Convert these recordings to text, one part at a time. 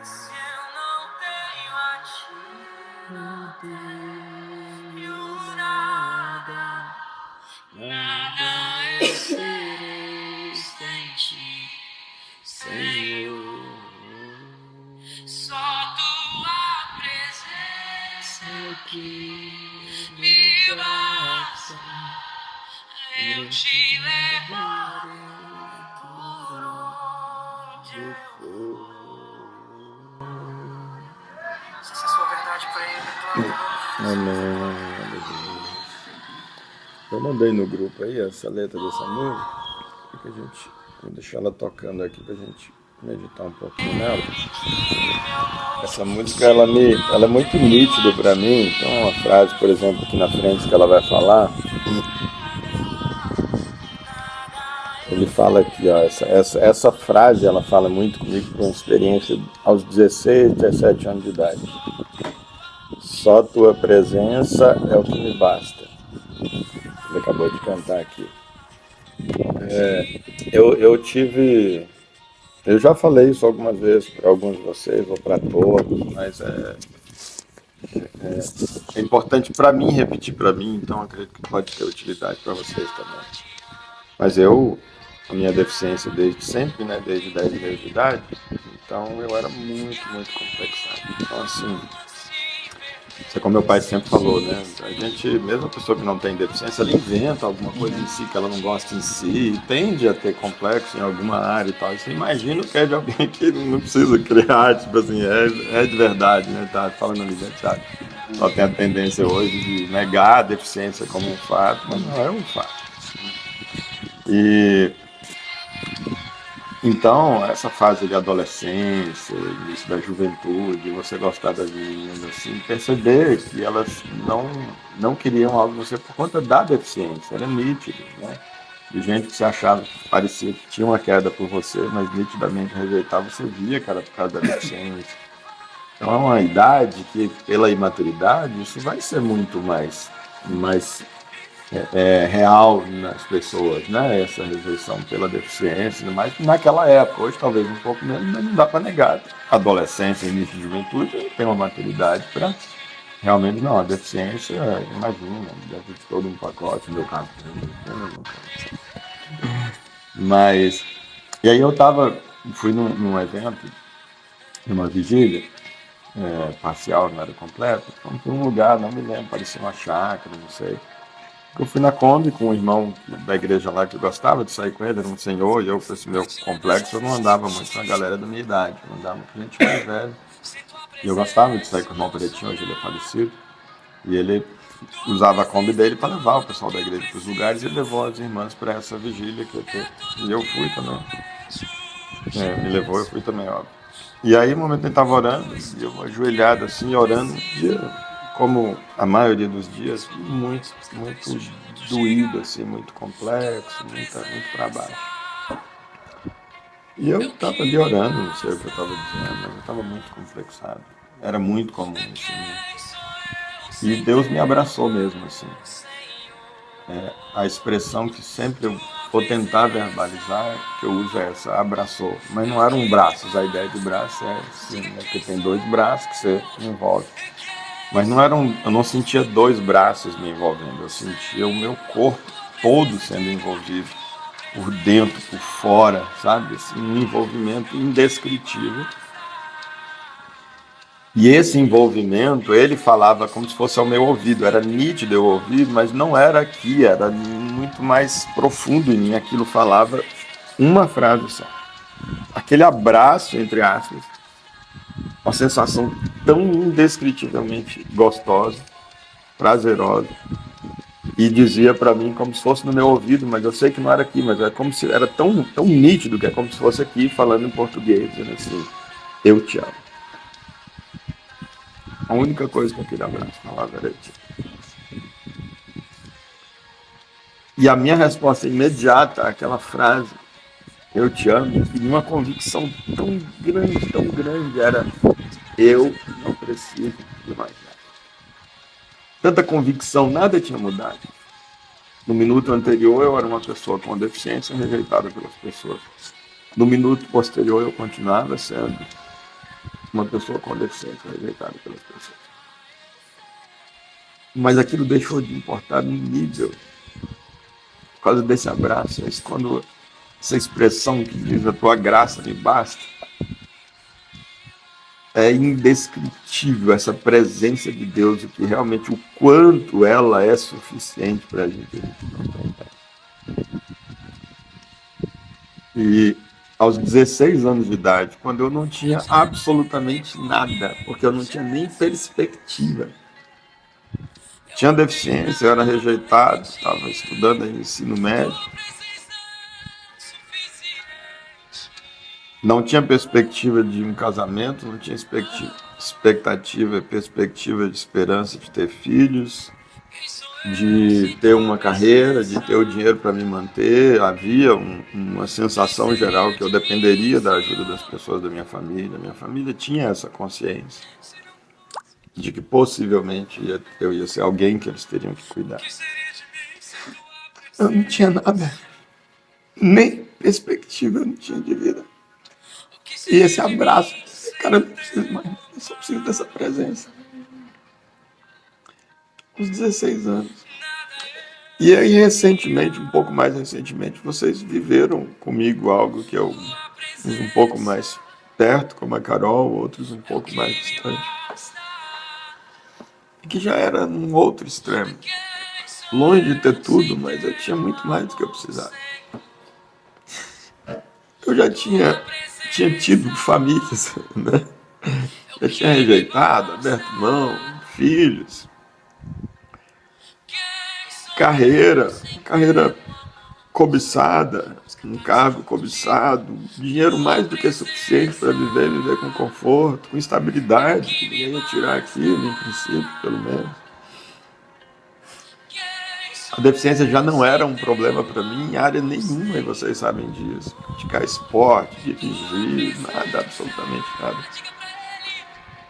Se eu não tenho a ti, não tenho nada. Nada eu serei sem ti, Senhor. Só tua presença que me basta. Eu te levarei por onde eu for. Se essa é a sua verdade pra ele, Amém. Eu mandei no grupo aí essa letra dessa música, que a gente vou deixar ela tocando aqui pra gente meditar um pouquinho nela. Essa música ela é muito nítida pra mim. Então uma frase, por exemplo, aqui na frente que ela vai falar, ele fala aqui, ó, essa frase ela fala muito comigo com experiência aos 16, 17 anos de idade. Só tua presença é o que me basta. Ele acabou de cantar aqui. Eu já falei isso algumas vezes para alguns de vocês ou para todos, mas é importante para mim repetir para mim, então acredito que pode ter utilidade para vocês também. Mas a minha deficiência desde sempre, né, desde 10 meses de idade, então eu era muito, muito complexado. Então assim, isso é como meu pai sempre falou, né? A gente, mesmo a pessoa que não tem deficiência, ela inventa alguma coisa em si que ela não gosta em si, e tende a ter complexo em alguma área e tal. Você imagina o que é de alguém que não precisa criar, tipo assim, é de verdade, né? Tá falando ali, né, Thiago? Só tem a tendência hoje de negar a deficiência como um fato, mas não é um fato. E então, essa fase de adolescência, início da juventude, você gostar das meninas, assim, perceber que elas não queriam algo de você por conta da deficiência, era nítido, né? De gente que se achava, parecia que tinha uma queda por você, mas nitidamente rejeitava, você via que era por causa da deficiência. Então é uma idade que, pela imaturidade, isso vai ser muito mais real nas pessoas, né? Essa rejeição pela deficiência, mas naquela época, hoje talvez um pouco menos, mas não dá para negar. Adolescência, início de juventude, tem uma maturidade para realmente não. A deficiência, imagina, deve de todo um pacote, no meu caso. Mas, e aí fui num evento, numa vigília, parcial, não era completa, fomos para um lugar, não me lembro, parecia uma chácara, não sei. Eu fui na Kombi com um irmão da igreja lá que eu gostava de sair com ele, era um senhor, e eu, com esse meu complexo, eu não andava muito com a galera da minha idade, eu andava com gente mais velha. E eu gostava de sair com o irmão pretinho, hoje ele é falecido, e ele usava a Kombi dele para levar o pessoal da igreja para os lugares e ele levou as irmãs para essa vigília que eu ter. E eu fui também. Me levou, eu fui também, óbvio. E aí, no momento que ele estava orando, e eu ajoelhado assim, orando, dia, como a maioria dos dias, muito, muito doído, assim, muito complexo, muito para baixo. E eu estava ali orando, não sei o que eu estava dizendo, mas eu estava muito complexado. Era muito comum isso. E Deus me abraçou mesmo, assim. A expressão que sempre eu vou tentar verbalizar, que eu uso é essa, abraçou. Mas não eram braços, a ideia de braço é assim, né? Porque tem dois braços que você envolve. Mas eu não sentia dois braços me envolvendo, eu sentia o meu corpo todo sendo envolvido, por dentro, por fora, sabe? Assim, um envolvimento indescritível. E esse envolvimento, ele falava como se fosse ao meu ouvido, era nítido eu ouvir, mas não era aqui, era muito mais profundo em mim, aquilo falava uma frase só. Aquele abraço, entre aspas, uma sensação tão indescritivelmente gostosa, prazerosa, e dizia para mim como se fosse no meu ouvido, mas eu sei que não era aqui, mas era como se era tão nítido que é como se fosse aqui falando em português, dizendo assim, eu te amo. A única coisa que aquele abraço falava era eu te amo. E a minha resposta imediata àquela frase, eu te amo, e uma convicção tão grande, era eu não preciso de mais nada. Tanta convicção, nada tinha mudado. No minuto anterior eu era uma pessoa com deficiência rejeitada pelas pessoas. No minuto posterior eu continuava sendo uma pessoa com deficiência rejeitada pelas pessoas. Mas aquilo deixou de importar no nível, por causa desse abraço. Quando essa expressão que diz a tua graça me basta, é indescritível essa presença de Deus, o que realmente, o quanto ela é suficiente para a gente não tem ideia. E aos 16 anos de idade, quando eu não tinha absolutamente nada, porque eu não tinha nem perspectiva, tinha deficiência, eu era rejeitado, estava estudando em ensino médio, não tinha perspectiva de um casamento, não tinha perspectiva de esperança de ter filhos, de ter uma carreira, de ter o dinheiro para me manter. Havia uma sensação geral que eu dependeria da ajuda das pessoas da minha família. Minha família tinha essa consciência de que possivelmente eu ia ser alguém que eles teriam que cuidar. Eu não tinha nada, nem perspectiva eu não tinha de vida. E esse abraço, cara, eu não preciso mais, eu só preciso dessa presença. Aos 16 anos. E aí, recentemente, um pouco mais recentemente, vocês viveram comigo algo que eu, uns um pouco mais perto, como a Carol, outros um pouco mais distante. E que já era num outro extremo. Longe de ter tudo, mas eu tinha muito mais do que eu precisava. Eu já tinha tido famílias, né? Já tinha rejeitado, aberto mão, filhos, carreira cobiçada, um cargo cobiçado, dinheiro mais do que suficiente para viver com conforto, com estabilidade, que ninguém ia tirar aquilo, em princípio, pelo menos. A deficiência já não era um problema para mim em área nenhuma, e vocês sabem disso. Praticar esporte, dirigir, nada, absolutamente nada.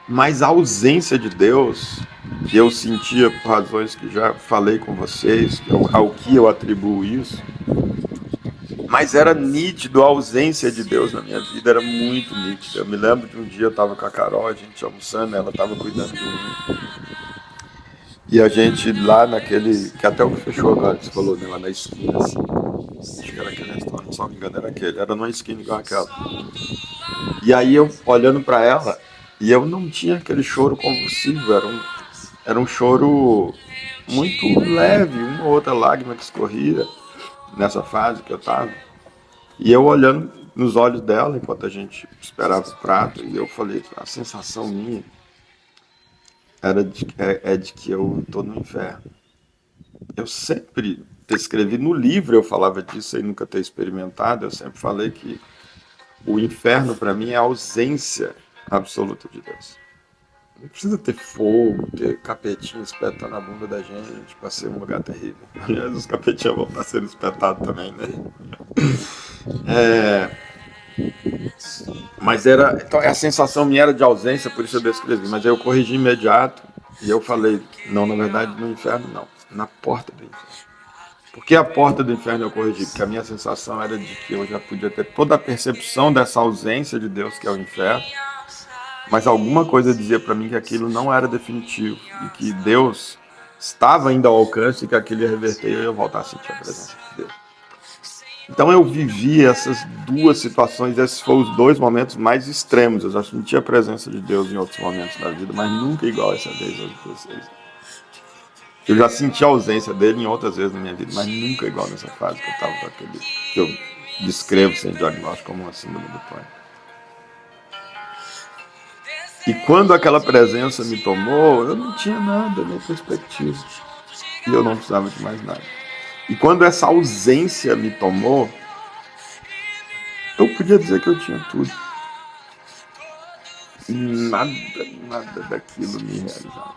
Mas a ausência de Deus, que eu sentia por razões que já falei com vocês, ao que eu atribuo isso, mas era nítido a ausência de Deus na minha vida, era muito nítido. Eu me lembro de um dia eu estava com a Carol, a gente almoçando, ela estava cuidando de mim. E a gente lá naquele, que até o que fechou agora, que você falou, né, lá na esquina, assim. Acho que era aquele restaurante, se não me engano era aquele, era numa esquina igual aquela. E aí eu olhando para ela, e eu não tinha aquele choro convulsivo, era um choro muito leve, uma ou outra lágrima que escorria nessa fase que eu estava. E eu olhando nos olhos dela enquanto a gente esperava o prato, e eu falei, a sensação minha é de que eu estou no inferno. Eu sempre descrevi, no livro eu falava disso sem nunca ter experimentado, eu sempre falei que o inferno para mim é a ausência absoluta de Deus. Não precisa ter fogo, ter capetinho espetando na bunda da gente para ser um lugar terrível. Aliás, os capetinhos vão estar sendo espetados também, né? Mas então a sensação minha era de ausência, por isso eu descrevi. Mas aí eu corrigi imediato e eu falei, não, na verdade no inferno não, na porta do inferno. Por que a porta do inferno eu corrigi? Porque a minha sensação era de que eu já podia ter toda a percepção dessa ausência de Deus que é o inferno, mas alguma coisa dizia para mim que aquilo não era definitivo e que Deus estava ainda ao alcance e que aquilo ia reverter e eu ia voltar a sentir a presença de Deus. Então eu vivi essas duas situações, esses foram os dois momentos mais extremos. Eu já senti a presença de Deus em outros momentos da vida, mas nunca igual essa vez aos 16. Eu já senti a ausência dele em outras vezes na minha vida, mas nunca igual nessa fase que eu estava com aquele, que eu descrevo sem diagnóstico como uma síndrome do pânico. E quando aquela presença me tomou, eu não tinha nada, nem perspectiva. E eu não precisava de mais nada. E quando essa ausência me tomou, eu podia dizer que eu tinha tudo. E nada daquilo me realizava.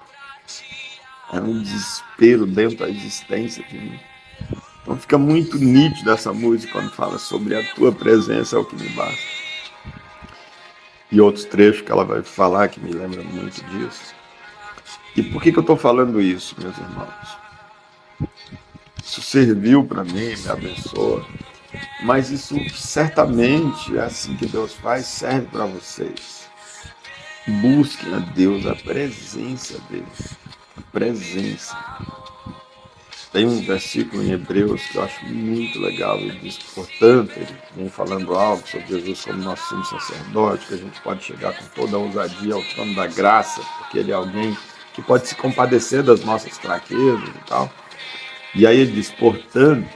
Era um desespero dentro da existência de mim. Então fica muito nítido essa música quando fala sobre a tua presença é o que me basta. E outros trechos que ela vai falar que me lembram muito disso. E por que eu estou falando isso, meus irmãos? Isso serviu para mim, me abençoa. Mas isso certamente é assim que Deus faz, serve para vocês. Busquem a Deus, a presença dele. A presença. Tem um versículo em Hebreus que eu acho muito legal. Ele diz, portanto, ele vem falando algo sobre Jesus como nosso sumo sacerdote, que a gente pode chegar com toda a ousadia ao trono da graça, porque ele é alguém que pode se compadecer das nossas fraquezas e tal. E aí ele diz, portanto,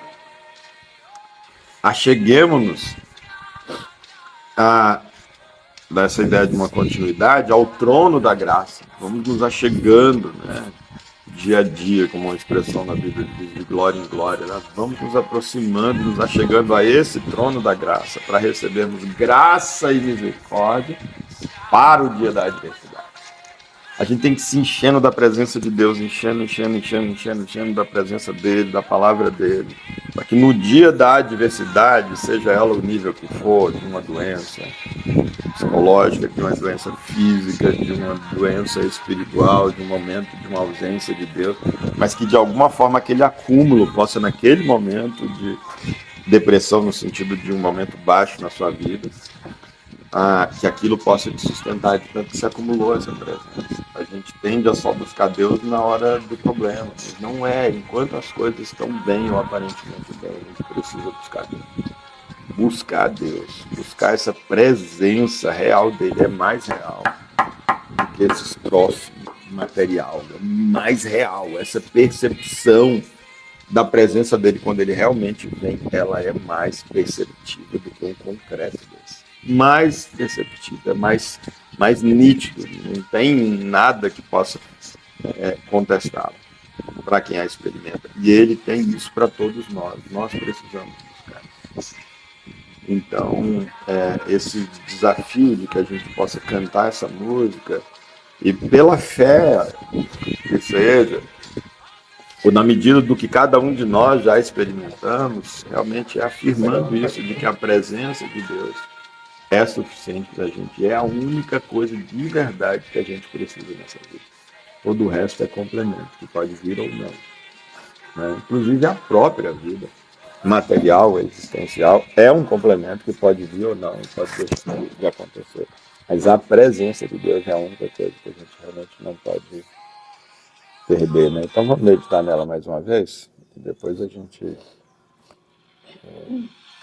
acheguemo-nos a dessa ideia de uma continuidade ao trono da graça. Vamos nos achegando, né? Dia a dia, como uma expressão na Bíblia diz, de glória em glória, né? Vamos nos aproximando, nos achegando a esse trono da graça para recebermos graça e misericórdia para o dia da adversidade. A gente tem que se enchendo da presença de Deus, enchendo da presença dele, da palavra dele, para que no dia da adversidade, seja ela o nível que for, de uma doença psicológica, de uma doença física, de uma doença espiritual, de um momento de uma ausência de Deus, mas que de alguma forma aquele acúmulo possa, naquele momento de depressão, no sentido de um momento baixo na sua vida, que aquilo possa te sustentar de tanto que se acumulou essa presença. A gente tende a só buscar Deus na hora do problema, mas não é. Enquanto as coisas estão bem ou aparentemente bem, a gente precisa buscar Deus. Buscar Deus, buscar essa presença real dele é mais real do que esses troços material, é mais real. Essa percepção da presença dele quando ele realmente vem, ela é mais perceptível do que um concreto desse. Mais perceptível, mais nítido, não tem nada que possa contestá-lo para quem a experimenta. E ele tem isso para todos nós precisamos buscar. Então, esse desafio de que a gente possa cantar essa música e pela fé que seja, ou na medida do que cada um de nós já experimentamos, realmente é afirmando isso, de que a presença de Deus é suficiente para a gente, é a única coisa de verdade que a gente precisa nessa vida. Todo o resto é complemento, que pode vir ou não. Né? Inclusive a própria vida material, existencial, é um complemento que pode vir ou não, pode deixar de acontecer. Mas a presença de Deus é a única coisa que a gente realmente não pode perder, né? Então vamos meditar nela mais uma vez e depois a gente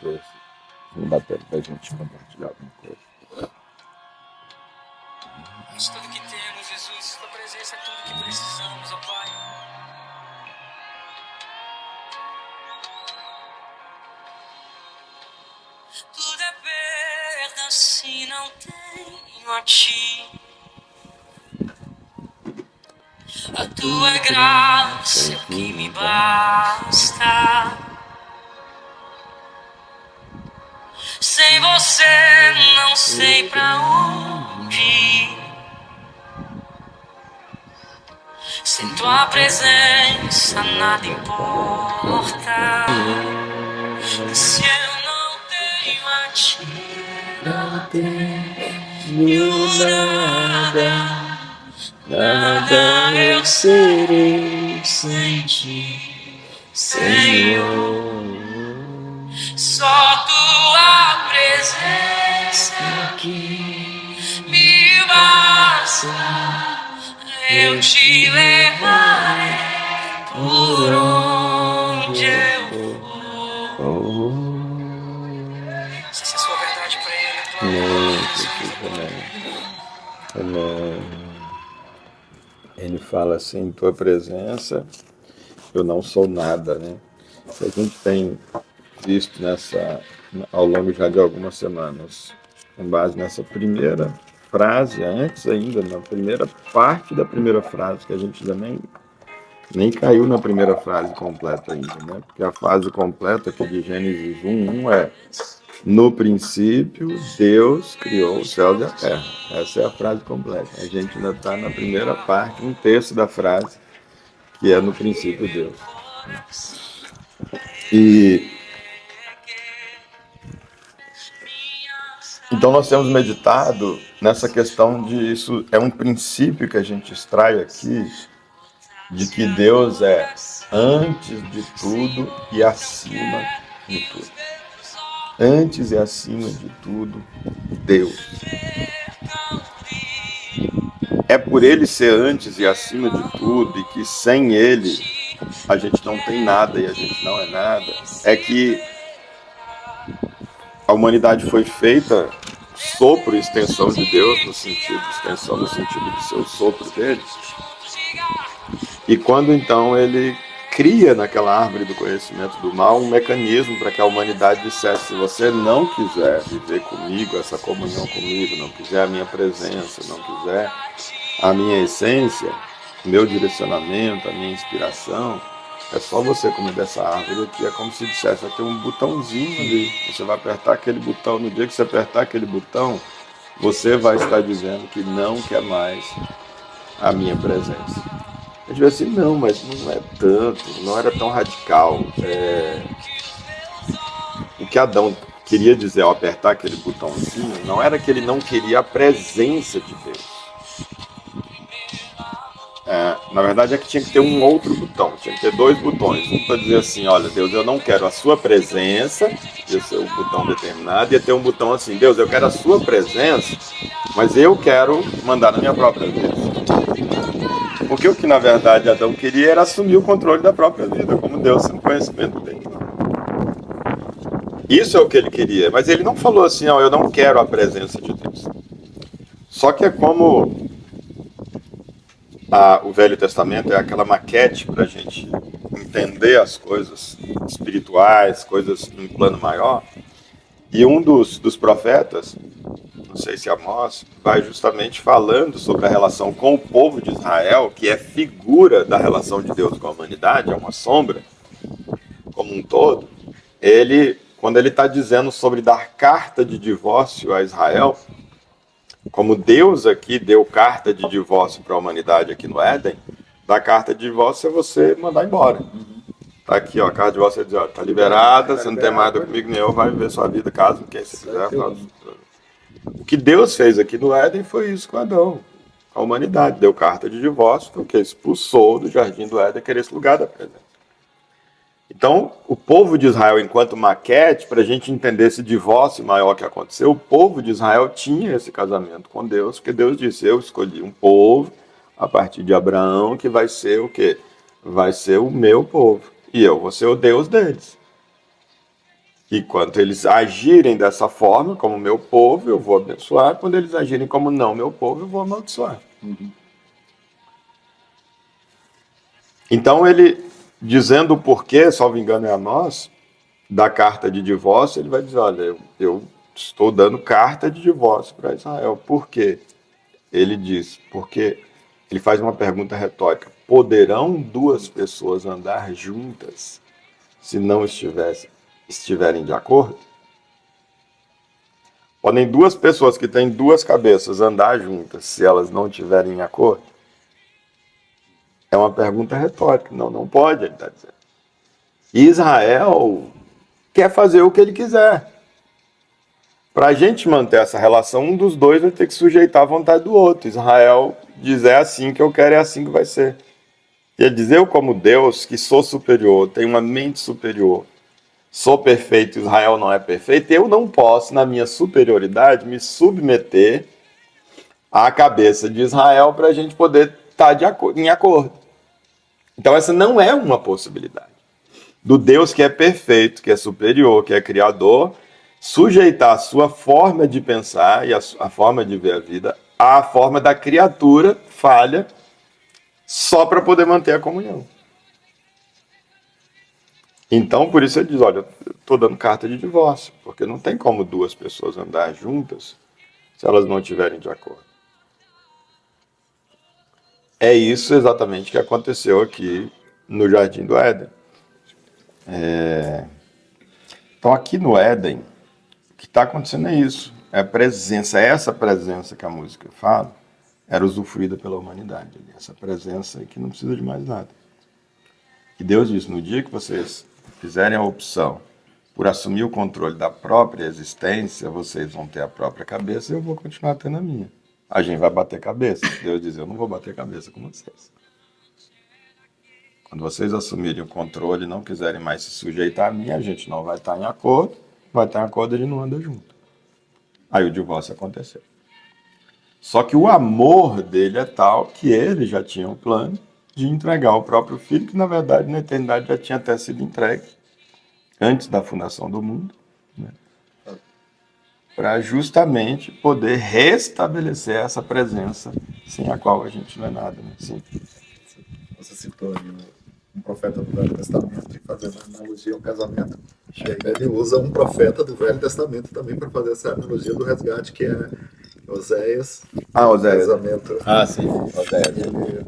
vê se não dá tempo da gente compartilhar alguma coisa. Isso tudo que temos, Jesus, tua presença é tudo que precisamos, ó Pai. Tudo é perda se não tenho a Ti. A Tua graça é o que me basta. Sem Você não sei pra onde ir. Sem Tua presença nada importa. Se eu não tenho a Ti, Não tenho nada eu serei sem Ti, Senhor. Só Tua presença Aqui me basta. Eu Te levarei por onde eu for. Se essa é a sua verdade pra Ele, Amém. Ele fala assim, tua presença, eu não sou nada, né? A gente tem visto ao longo já de algumas semanas, com base nessa primeira frase, antes ainda, na primeira parte da primeira frase, que a gente ainda nem caiu na primeira frase completa ainda, né? Porque a frase completa aqui de Gênesis 1:1 é: no princípio, Deus criou o céu e a terra. Essa é a frase completa. A gente ainda está na primeira parte, um terço da frase, que é no princípio Deus. Então nós temos meditado nessa questão de isso é um princípio que a gente extrai aqui, de que Deus é antes de tudo e acima de tudo. Antes e acima de tudo, Deus. é por ele ser antes e acima de tudo, e que sem ele a gente não tem nada e a gente não é nada, é que a humanidade foi feita sopro e extensão de Deus, no sentido de extensão, no sentido de ser o sopro dele. E quando então ele cria naquela árvore do conhecimento do mal um mecanismo para que a humanidade dissesse: se você não quiser viver comigo, essa comunhão comigo, não quiser a minha presença, não quiser a minha essência, o meu direcionamento, a minha inspiração, é só você comer dessa árvore aqui. É como se dissesse: vai ter um botãozinho ali, você vai apertar aquele botão. No dia que você apertar aquele botão, você vai estar dizendo que não quer mais a minha presença. A gente vai assim: não, mas não é tanto, não era tão radical. O que Adão queria dizer ao apertar aquele botãozinho não era que ele não queria a presença de Deus. Na verdade é que tinha que ter um outro botão, tinha que ter dois botões. Um para dizer assim: olha, Deus, eu não quero a sua presença, ia ser o botão determinado, ia ter um botão assim: Deus, eu quero a sua presença, mas eu quero mandar na minha própria vida. Porque o que na verdade Adão queria era assumir o controle da própria vida, como Deus, sem conhecimento dele. Isso é o que ele queria, mas ele não falou assim: ó, eu não quero a presença de Deus. Só que é como o Velho Testamento é aquela maquete para a gente entender as coisas espirituais, coisas em plano maior. E um dos profetas, não sei se é Amós, vai justamente falando sobre a relação com o povo de Israel, que é figura da relação de Deus com a humanidade, é uma sombra como um todo. Quando ele está dizendo sobre dar carta de divórcio a Israel, como Deus aqui deu carta de divórcio para a humanidade aqui no Éden, dar carta de divórcio é você mandar embora. Tá aqui, ó, a carta de divórcio é dizer: ó, tá liberada, você não tem mais nada comigo nem eu, vai viver sua vida, caso com quem você quiser. O que Deus fez aqui no Éden foi isso com Adão, com a humanidade. Deu carta de divórcio, porque expulsou do jardim do Éden aquele lugar da presença. Então, o povo de Israel, enquanto maquete, para a gente entender esse divórcio maior que aconteceu, o povo de Israel tinha esse casamento com Deus, porque Deus disse: eu escolhi um povo, a partir de Abraão, que vai ser o quê? Vai ser o meu povo, e eu vou ser o Deus deles. E quando eles agirem dessa forma, como meu povo, eu vou abençoar. Quando eles agirem como não meu povo, eu vou amaldiçoar. Então ele, dizendo o porquê, salvo engano é Amós, da carta de divórcio, ele vai dizer: olha, eu estou dando carta de divórcio para Israel. Por quê? Ele diz: porque ele faz uma pergunta retórica: poderão duas pessoas andar juntas se não estiverem de acordo? Podem duas pessoas que têm duas cabeças andar juntas se elas não estiverem em acordo? É uma pergunta retórica. Não, não pode, ele está dizendo. Israel quer fazer o que ele quiser. Para a gente manter essa relação, um dos dois vai ter que sujeitar a vontade do outro. Israel diz: é assim que eu quero, é assim que vai ser. E ele diz: eu, como Deus, que sou superior, tenho uma mente superior, sou perfeito, Israel não é perfeito, eu não posso, na minha superioridade, me submeter à cabeça de Israel para a gente poder estar em acordo. Então essa não é uma possibilidade. Do Deus que é perfeito, que é superior, que é criador, sujeitar a sua forma de pensar e a forma de ver a vida à forma da criatura falha, só para poder manter a comunhão. Então, por isso ele diz: olha, eu estou dando carta de divórcio, porque não tem como duas pessoas andar juntas se elas não estiverem de acordo. É isso exatamente que aconteceu aqui no Jardim do Éden. Então, aqui no Éden, o que está acontecendo é isso. É a presença, essa presença que a música fala, era usufruída pela humanidade. Essa presença aí que não precisa de mais nada. E Deus disse: no dia que vocês fizerem a opção por assumir o controle da própria existência, vocês vão ter a própria cabeça e eu vou continuar tendo a minha. A gente vai bater cabeça. Deus diz: eu não vou bater cabeça com vocês. Quando vocês assumirem o controle e não quiserem mais se sujeitar a mim, a gente não vai estar em acordo. Vai estar em acordo, a gente não anda junto. Aí o divórcio aconteceu. Só que o amor dele é tal que ele já tinha um plano de entregar o próprio filho, que na verdade na eternidade já tinha até sido entregue antes da fundação do mundo, né? Para justamente poder restabelecer essa presença sem a qual a gente não é nada, né? Sim. Você citou aí um profeta do Velho Testamento e fazendo analogia ao casamento. E aí ele usa um profeta do Velho Testamento também para fazer essa analogia do resgate, que é Oséias. Oséias. Casamento. Sim, Oséias. Ele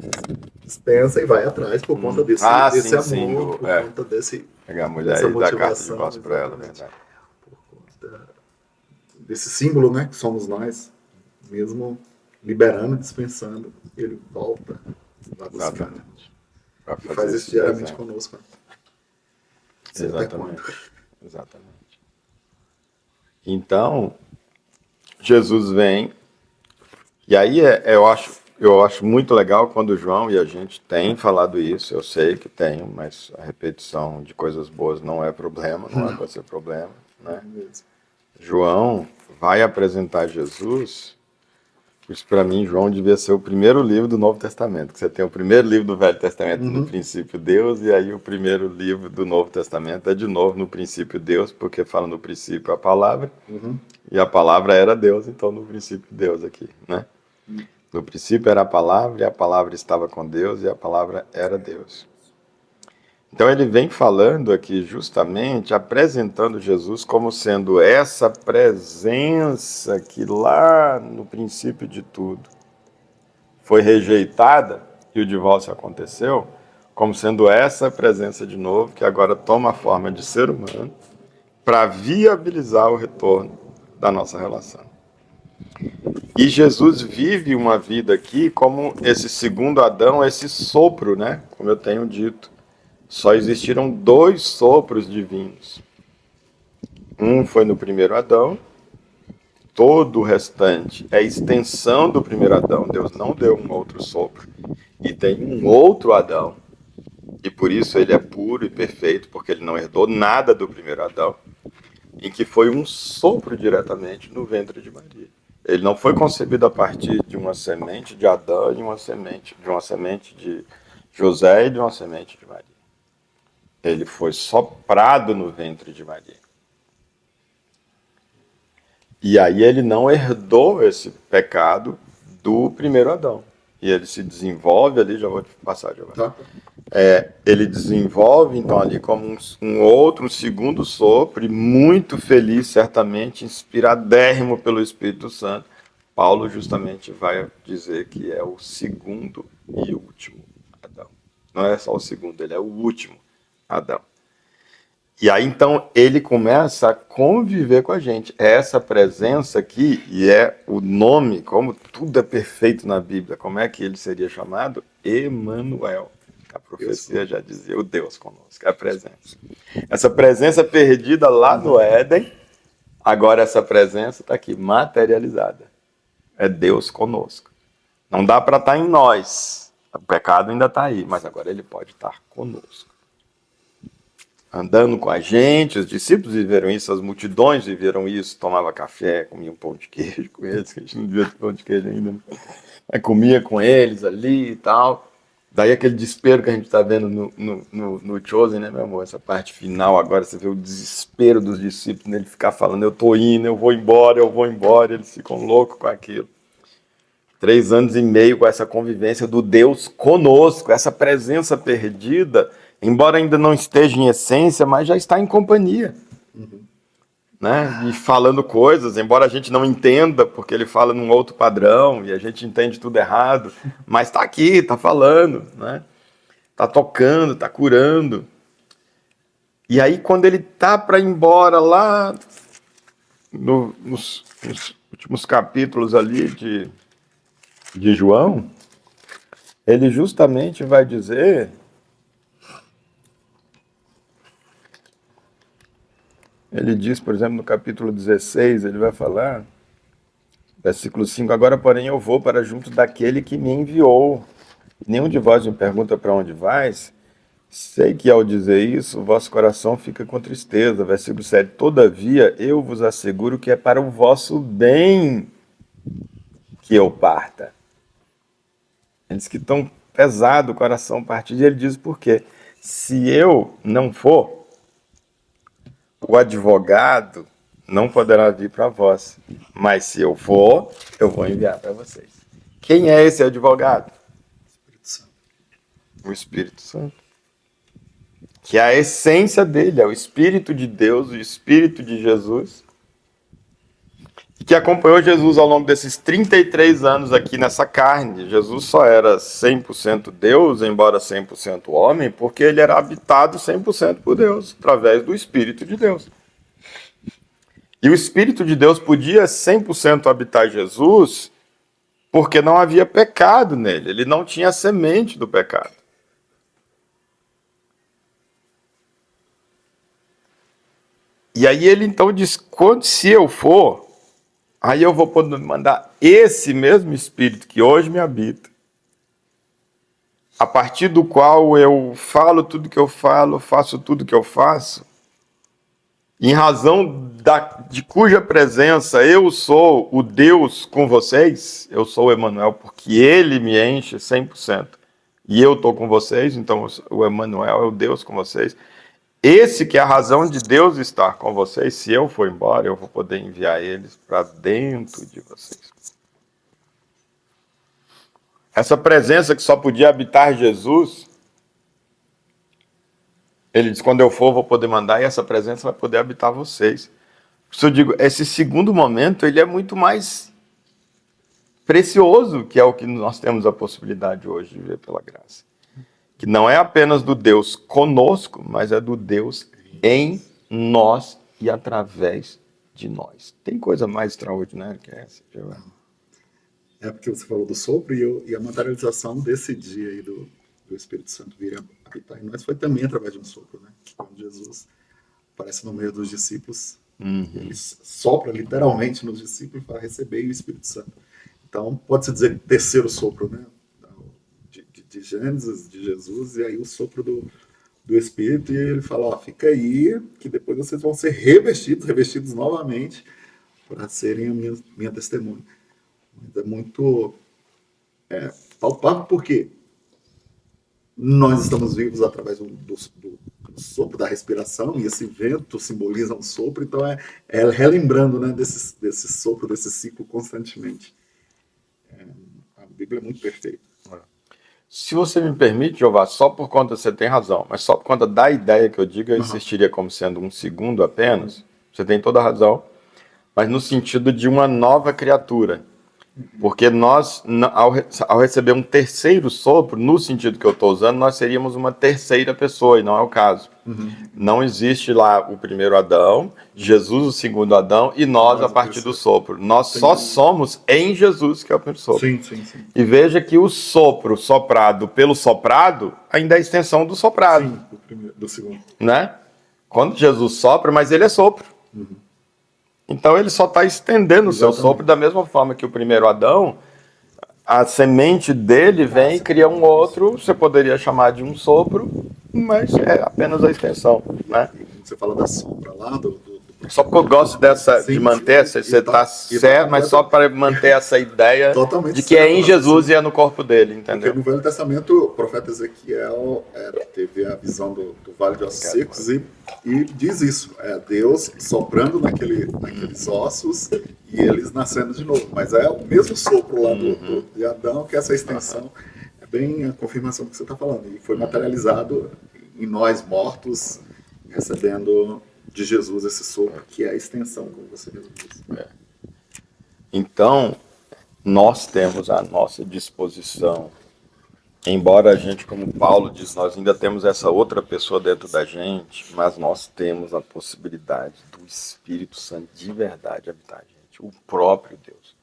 dispensa e vai atrás por conta desse amor, por conta desse... Pegar a mulher e dar carta de divórcio para ela, verdade. Por conta desse símbolo, né, que somos nós, mesmo liberando, dispensando, ele volta lá buscar. E faz isso diariamente conosco. Exatamente. Então, Jesus vem, e aí eu acho muito legal quando o João e a gente tem falado isso, eu sei que tenho, mas a repetição de coisas boas não é problema, não é para ser problema, né? João vai apresentar Jesus. Isso, para mim, João devia ser o primeiro livro do Novo Testamento. Que você tem o primeiro livro do Velho Testamento, no princípio Deus, e aí o primeiro livro do Novo Testamento é de novo no princípio Deus, porque fala no princípio a palavra, e a palavra era Deus, então no princípio Deus aqui, né? No princípio era a palavra, e a palavra estava com Deus, e a palavra era Deus. Então ele vem falando aqui justamente, apresentando Jesus como sendo essa presença que lá no princípio de tudo foi rejeitada e o divórcio aconteceu, como sendo essa presença de novo que agora toma a forma de ser humano para viabilizar o retorno da nossa relação. E Jesus vive uma vida aqui como esse segundo Adão, esse sopro, né? Como eu tenho dito. Só existiram 2 sopros divinos. Um foi no primeiro Adão, todo o restante é extensão do primeiro Adão. Deus não deu um outro sopro. E tem um outro Adão, e por isso ele é puro e perfeito, porque ele não herdou nada do primeiro Adão, em que foi um sopro diretamente no ventre de Maria. Ele não foi concebido a partir de uma semente de Adão, de uma semente de José e de uma semente de Maria. Ele foi soprado no ventre de Maria. E aí ele não herdou esse pecado do primeiro Adão. E ele se desenvolve ali, já vou te passar, Giovanni. Ele desenvolve, então, ali como um segundo sopro, e muito feliz, certamente, inspiradérrimo pelo Espírito Santo. Paulo justamente vai dizer que é o segundo e último Adão. Não é só o segundo, ele é o último Adão. E aí, então, ele começa a conviver com a gente. Essa presença aqui, e é o nome, como tudo é perfeito na Bíblia, como é que ele seria chamado? Emanuel. A profecia já dizia, o Deus conosco, é a presença. Essa presença perdida lá no Éden, agora essa presença está aqui, materializada. É Deus conosco. Não dá para estar em nós. O pecado ainda está aí, mas agora ele pode estar conosco. Andando com a gente, os discípulos viveram isso, as multidões viveram isso, tomava café, comia um pão de queijo com eles, que a gente não devia ter pão de queijo ainda, mas comia com eles ali e tal. Daí aquele desespero que a gente está vendo no Chosen, né, meu amor? Essa parte final agora, você vê o desespero dos discípulos, nele ficar falando, eu tô indo, eu vou embora, eles ficam loucos com aquilo. 3 anos e meio com essa convivência do Deus conosco, essa presença perdida, embora ainda não esteja em essência, mas já está em companhia. Né? E falando coisas, embora a gente não entenda, porque ele fala num outro padrão, e a gente entende tudo errado, mas está aqui, está falando, né? Está tocando, está curando. E aí, quando ele está para ir embora lá, nos últimos capítulos ali de João, ele justamente vai dizer... Ele diz, por exemplo, no capítulo 16, ele vai falar, versículo 5, agora, porém, eu vou para junto daquele que me enviou. Nenhum de vós me pergunta para onde vais. Sei que ao dizer isso, o vosso coração fica com tristeza. Versículo 7, todavia, eu vos asseguro que é para o vosso bem que eu parta? Ele diz que tão pesado o coração partir, e ele diz por quê? Se eu não for, o advogado não poderá vir para vós, mas se eu for, eu vou enviar para vocês. Quem é esse advogado? Espírito Santo. O Espírito Santo. Que é a essência dele, é o Espírito de Deus, o Espírito de Jesus, que acompanhou Jesus ao longo desses 33 anos aqui nessa carne. Jesus só era 100% Deus, embora 100% homem, porque ele era habitado 100% por Deus, através do Espírito de Deus. E o Espírito de Deus podia 100% habitar Jesus, porque não havia pecado nele, ele não tinha a semente do pecado. E aí ele então diz, se eu for, aí eu vou poder mandar esse mesmo Espírito que hoje me habita, a partir do qual eu falo tudo que eu falo, faço tudo que eu faço, em razão de cuja presença eu sou o Deus com vocês, eu sou o Emmanuel, porque ele me enche 100%, e eu estou com vocês, então o Emmanuel é o Deus com vocês. Esse que é a razão de Deus estar com vocês, se eu for embora, eu vou poder enviar eles para dentro de vocês. Essa presença que só podia habitar Jesus, ele diz, quando eu for, eu vou poder mandar, e essa presença vai poder habitar vocês. Por isso eu digo, esse segundo momento, ele é muito mais precioso, que é o que nós temos a possibilidade hoje de ver pela graça. Que não é apenas do Deus conosco, mas é do Deus em nós e através de nós. Tem coisa mais extraordinária que essa, Giovanni? É porque você falou do sopro e a materialização desse dia aí do Espírito Santo vir habitar em nós foi também através de um sopro, né? Quando Jesus aparece no meio dos discípulos, ele sopra literalmente nos discípulos para receber o Espírito Santo. Então, pode-se dizer terceiro sopro, né? De Gênesis, de Jesus, e aí o sopro do Espírito, e ele fala, ó, fica aí, que depois vocês vão ser revestidos novamente, para serem a minha testemunha. Mas é muito palpável, porque nós estamos vivos através do sopro da respiração, e esse vento simboliza um sopro, então é relembrando, né, desse sopro, desse ciclo constantemente. A Bíblia é muito perfeita. Se você me permite, Jeová, só por conta, você tem razão, mas só por conta da ideia que eu digo, eu insistiria como sendo um segundo apenas, você tem toda a razão, mas no sentido de uma nova criatura. Porque nós, ao receber um terceiro sopro, no sentido que eu estou usando, nós seríamos uma terceira pessoa, e não é o caso. Não existe lá o primeiro Adão, Jesus o segundo Adão, e nós a partir do sopro. Nós só somos em Jesus, que é o primeiro sopro. Sim. E veja que o sopro soprado pelo soprado ainda é a extensão do soprado. Sim, do segundo. Né? Quando Jesus sopra, mas ele é sopro. Então ele só está estendendo o seu sopro da mesma forma que o primeiro Adão, a semente dele vem e cria um outro, você poderia chamar de um sopro, mas é apenas a extensão, né? Você fala da sombra lá, Só porque eu gosto de manter, você está certo, mas só para manter essa ideia de que é em Jesus e é no corpo dele, entendeu? Porque no Velho Testamento, o profeta Ezequiel teve a visão do Vale de Ossos Secos e diz isso, Deus soprando naqueles ossos e eles nascendo de novo. Mas é o mesmo sopro lá de Adão, que essa extensão é bem a confirmação do que você está falando. E foi materializado em nós mortos, recebendo de Jesus esse sopro, que é a extensão, como você mesmo disse. Então, nós temos à nossa disposição, embora a gente, como Paulo diz, nós ainda temos essa outra pessoa dentro da gente, mas nós temos a possibilidade do Espírito Santo de verdade habitar a gente, o próprio Deus.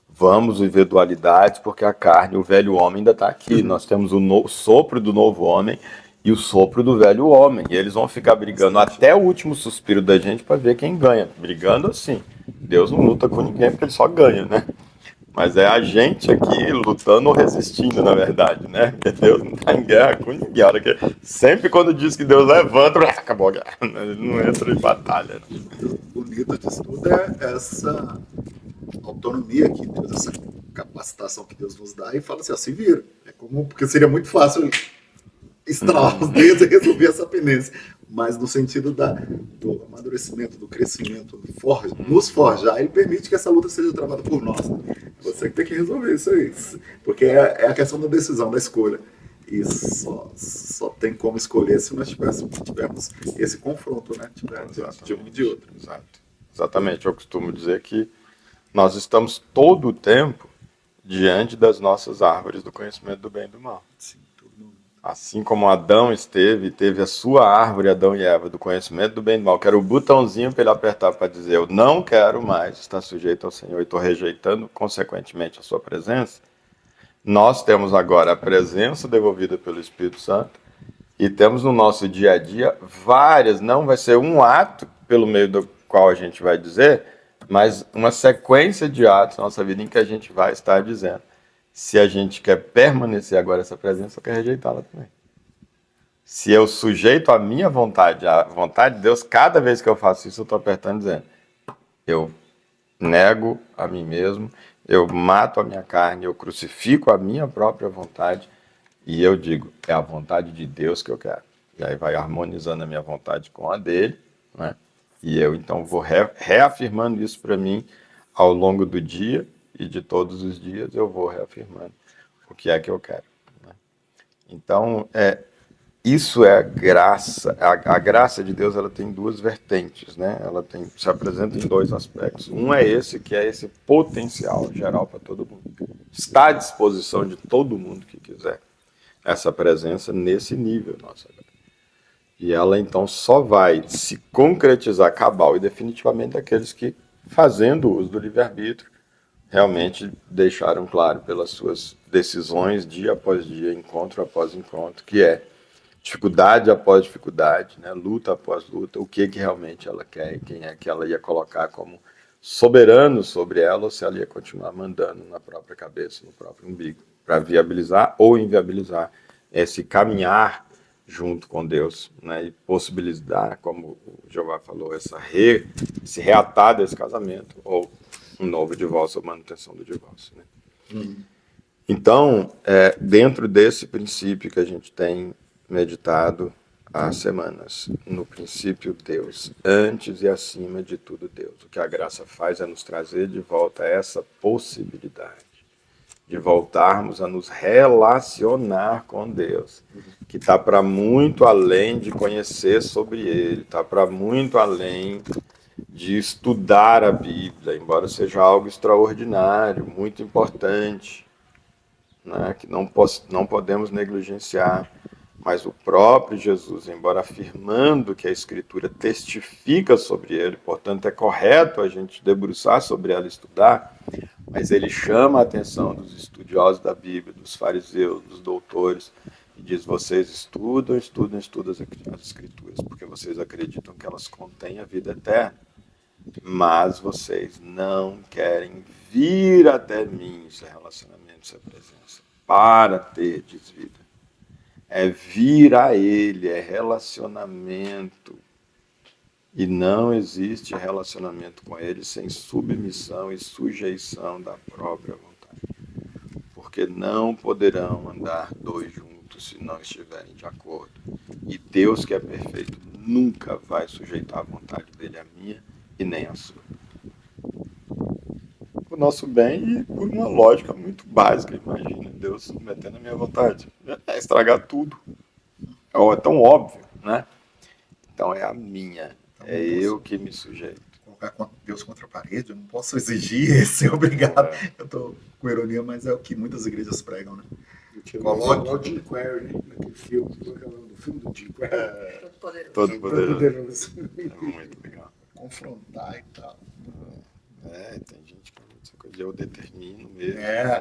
Vamos viver dualidades, porque a carne, o velho homem ainda está aqui. Nós temos o sopro do novo homem e o sopro do velho homem. E eles vão ficar brigando até o último suspiro da gente para ver quem ganha. Brigando assim. Deus não luta com ninguém porque ele só ganha, né? Mas é a gente aqui lutando ou resistindo, na verdade, né? Porque Deus não está em guerra com ninguém. Sempre quando diz que Deus levanta, acabou a guerra. Ele não entra em batalha. O bonito disso tudo é essa autonomia que Deus, essa capacidade capacitação que Deus nos dá e fala assim, ó, se vira. Porque seria muito fácil estralar os dedos e resolver essa pendência. Mas no sentido do amadurecimento, do crescimento, nos forjar, ele permite que essa luta seja travada por nós. Você que tem que resolver isso aí. Porque é a questão da decisão, da escolha. E só tem como escolher se nós tivermos esse confronto, né? De um e de outro. Exatamente. Eu costumo dizer que nós estamos todo o tempo diante das nossas árvores do conhecimento do bem e do mal. Sim, todo mundo. Assim como Adão teve a sua árvore, Adão e Eva, do conhecimento do bem e do mal, que era o botãozinho para ele apertar para dizer, eu não quero mais estar sujeito ao Senhor e estou rejeitando, consequentemente, a sua presença. Nós temos agora a presença devolvida pelo Espírito Santo e temos no nosso dia a dia várias, não vai ser um ato pelo meio do qual a gente vai dizer, mas uma sequência de atos na nossa vida em que a gente vai estar dizendo se a gente quer permanecer agora essa presença ou quer rejeitá-la também. Se eu sujeito a minha vontade, a vontade de Deus, cada vez que eu faço isso, eu estou apertando dizendo, eu nego a mim mesmo, eu mato a minha carne, eu crucifico a minha própria vontade e eu digo, é a vontade de Deus que eu quero. E aí vai harmonizando a minha vontade com a dele, né? E eu então vou reafirmando isso para mim ao longo do dia e de todos os dias eu vou reafirmando o que é que eu quero, né? Então, isso é a graça. A graça de Deus, ela tem duas vertentes, né? Ela se apresenta em dois aspectos. Um é esse, que é esse potencial geral para todo mundo. Está à disposição de todo mundo que quiser essa presença nesse nível nossa. E ela, então, só vai se concretizar cabal e definitivamente aqueles que, fazendo uso do livre-arbítrio, realmente deixaram claro pelas suas decisões, dia após dia, encontro após encontro, que é dificuldade após dificuldade, né? Luta após luta, o que realmente ela quer e quem é que ela ia colocar como soberano sobre ela ou se ela ia continuar mandando na própria cabeça, no próprio umbigo, para viabilizar ou inviabilizar esse caminhar junto com Deus, né? E possibilitar, como o Jeová falou, esse reatar desse casamento ou um novo divórcio ou manutenção do divórcio, né? Então, dentro desse princípio que a gente tem meditado há semanas, no princípio Deus, antes e acima de tudo Deus. O que a graça faz é nos trazer de volta essa possibilidade de voltarmos a nos relacionar com Deus, que está para muito além de conhecer sobre Ele, está para muito além de estudar a Bíblia, embora seja algo extraordinário, muito importante, né, que não podemos negligenciar. Mas o próprio Jesus, embora afirmando que a Escritura testifica sobre ele, portanto é correto a gente debruçar sobre ela e estudar, mas ele chama a atenção dos estudiosos da Bíblia, dos fariseus, dos doutores, e diz, vocês estudam as Escrituras, porque vocês acreditam que elas contêm a vida eterna, mas vocês não querem vir até mim, isso é relacionamento, isso é presença, para ter vida. É vir a Ele, é relacionamento. E não existe relacionamento com Ele sem submissão e sujeição da própria vontade. Porque não poderão andar dois juntos se não estiverem de acordo. E Deus, que é perfeito, nunca vai sujeitar a vontade dele à minha e nem à sua. O nosso bem e por uma lógica muito básica, imagina, Deus submetendo a minha vontade. É estragar tudo. É tão óbvio, né? Então é a minha, é eu que me sujeito. Colocar Deus contra a parede, eu não posso exigir ser obrigado. Eu estou com ironia, mas é o que muitas igrejas pregam, né? Coloque o Jim Carrey naquele filme, do filme do Jim Carrey. Todo poderoso. É muito legal. Confrontar e tal. Tem gente que essa coisa de eu determino mesmo.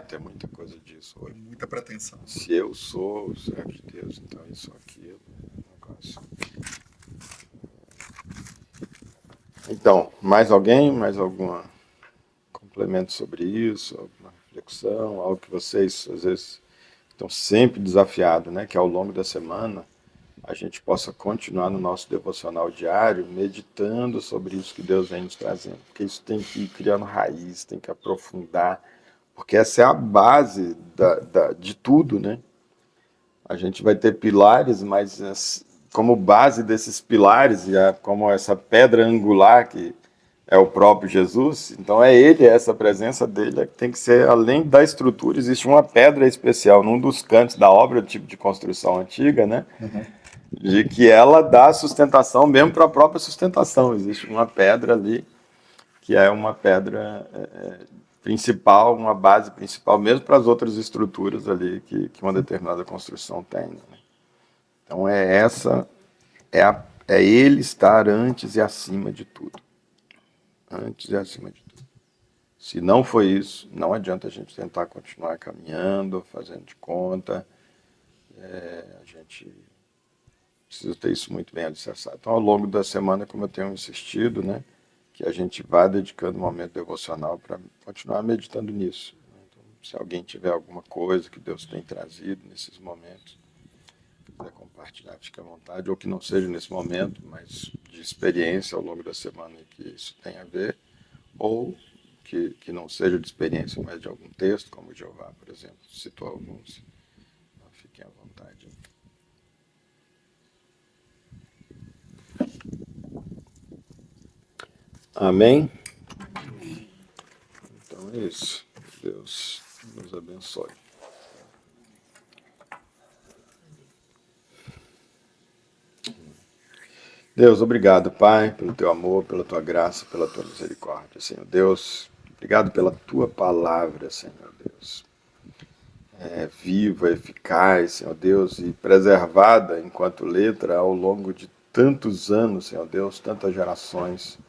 Tem muita coisa disso hoje. Muita pretensão. Se eu sou o servo de Deus, então isso aqui é um negócio. Então, mais alguém? Mais algum complemento sobre isso? Alguma reflexão? Algo que vocês, às vezes, estão sempre desafiados, né? Que ao longo da semana a gente possa continuar no nosso devocional diário, meditando sobre isso que Deus vem nos trazendo. Porque isso tem que ir criando raiz, tem que aprofundar porque essa é a base de tudo, né? A gente vai ter pilares, mas como base desses pilares, como essa pedra angular que é o próprio Jesus, então é ele, essa presença dele é que tem que ser, além da estrutura, existe uma pedra especial num dos cantos da obra, do tipo de construção antiga, né? De que ela dá sustentação mesmo para a própria sustentação. Existe uma pedra ali que é uma pedra principal, uma base principal, mesmo para as outras estruturas ali que uma determinada construção tem. Né? Então é ele estar antes e acima de tudo. Antes e acima de tudo. Se não foi isso, não adianta a gente tentar continuar caminhando, fazendo de conta. A gente precisa ter isso muito bem alicerçado. Então, ao longo da semana, como eu tenho insistido, né, que a gente vá dedicando um momento devocional para continuar meditando nisso. Então, se alguém tiver alguma coisa que Deus tem trazido nesses momentos, quiser compartilhar, fique à vontade, ou que não seja nesse momento, mas de experiência ao longo da semana que isso tem a ver, ou que não seja de experiência, mas de algum texto, como o Jeová, por exemplo, citou alguns. Então, fiquem à vontade. Amém? Então é isso. Deus nos abençoe. Deus, obrigado, Pai, pelo teu amor, pela tua graça, pela tua misericórdia, Senhor Deus. Obrigado pela tua palavra, Senhor Deus. Viva, eficaz, Senhor Deus, e preservada enquanto letra ao longo de tantos anos, Senhor Deus, tantas gerações.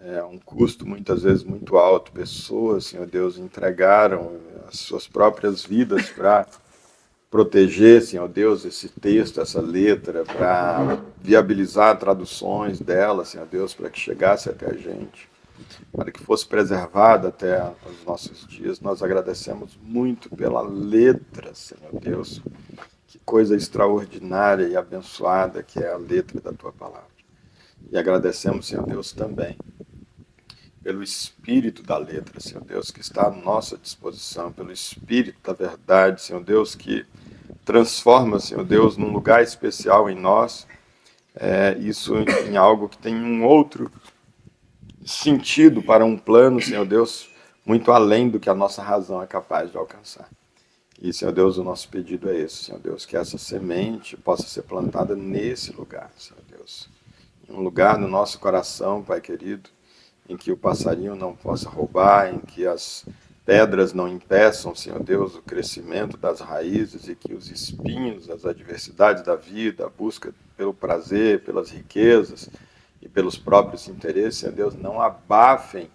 É um custo muitas vezes muito alto. Pessoas, Senhor Deus, entregaram as suas próprias vidas para proteger, Senhor Deus, esse texto, essa letra, para viabilizar traduções dela, Senhor Deus, para que chegasse até a gente, para que fosse preservada até os nossos dias. Nós agradecemos muito pela letra, Senhor Deus. Que coisa extraordinária e abençoada que é a letra da Tua palavra. E agradecemos, Senhor Deus, também pelo Espírito da letra, Senhor Deus, que está à nossa disposição, pelo Espírito da verdade, Senhor Deus, que transforma, Senhor Deus, num lugar especial em nós, isso em algo que tem um outro sentido para um plano, Senhor Deus, muito além do que a nossa razão é capaz de alcançar. E, Senhor Deus, o nosso pedido é esse, Senhor Deus, que essa semente possa ser plantada nesse lugar, Senhor Deus, em um lugar no nosso coração, Pai querido, em que o passarinho não possa roubar, em que as pedras não impeçam, Senhor Deus, o crescimento das raízes e que os espinhos, as adversidades da vida, a busca pelo prazer, pelas riquezas e pelos próprios interesses, Senhor Deus, não abafem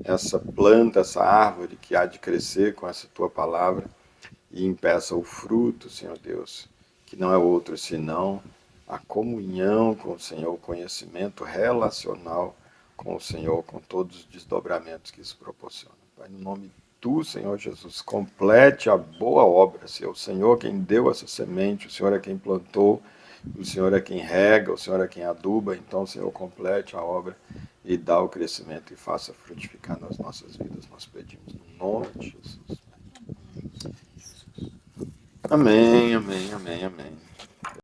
essa planta, essa árvore que há de crescer com essa Tua palavra e impeça o fruto, Senhor Deus, que não é outro senão a comunhão com o Senhor, o conhecimento relacional com o Senhor, com todos os desdobramentos que isso proporciona. Pai, no nome do Senhor Jesus, complete a boa obra, Senhor. O Senhor é quem deu essa semente, o Senhor é quem plantou, o Senhor é quem rega, o Senhor é quem aduba. Então, Senhor, complete a obra e dá o crescimento e faça frutificar nas nossas vidas. Nós pedimos no nome de Jesus. Amém, amém, amém, amém.